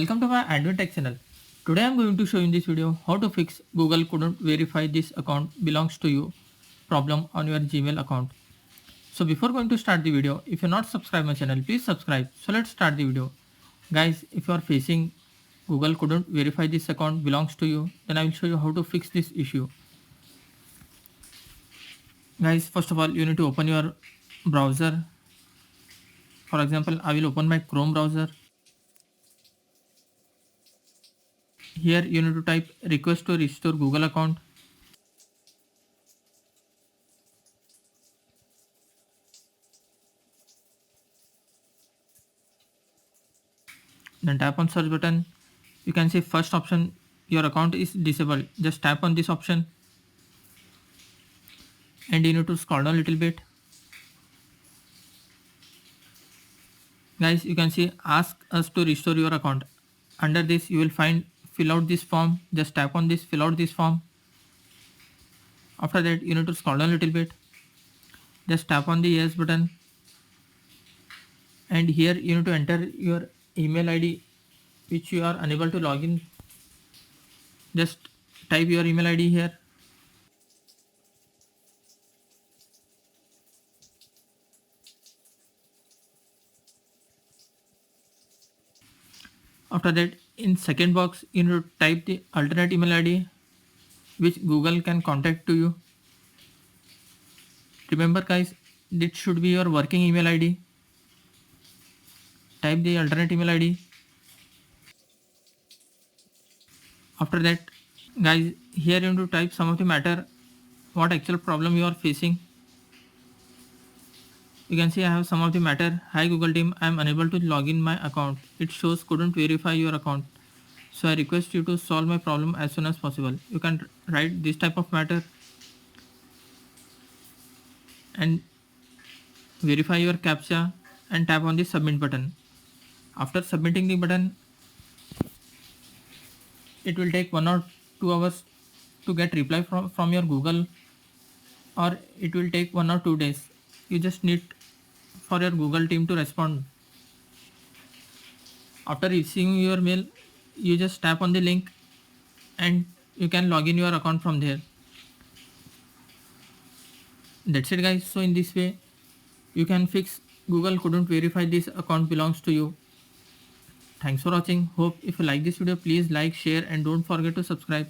welcome to my AndWin Tech channel. Today I am going to show you in this video how to fix Google couldn't verify this account belongs to you problem on your Gmail account. So before going to start the video, if you're not subscribed my channel, please subscribe. So let's start the video. Guys, if you are facing Google couldn't verify this account belongs to you, then I will show you how to fix this issue. Guys, first of all, you need to open your browser. For example, I will open my Chrome browser. Here you need to type request to restore Google account. Then tap on search button. You can see first option, your account is disabled. Just tap on this option and you need to scroll down a little bit. Guys, you can see ask us to restore your account. Under this you will find fill out this form. Just tap on this, fill out this form. After that you need to scroll down a little bit. Just tap on the yes button and here you need to enter your email ID which you are unable to log in. Just type your email ID here. After that, in second box you need to type the alternate email ID which Google can contact to you. Remember guys, this should be your working email ID. Type the alternate email ID. After that, guys, here you need to type some of the matter, what actual problem you are facing. You can see I have some of the matter. Hi Google team, I am unable to log in my account. It shows couldn't verify your account. So I request you to solve my problem as soon as possible. You can write this type of matter and verify your captcha and tap on the submit button. After submitting the button, it will take 1 or 2 hours to get reply from your Google, or it will take 1 or 2 days. You just need for your Google team to respond. After receiving your mail, you just tap on the link and you can log in your account from there. That's it guys. So in this way you can fix Google couldn't verify this account belongs to you. Thanks for watching. Hope if you like this video, please like, share and don't forget to subscribe.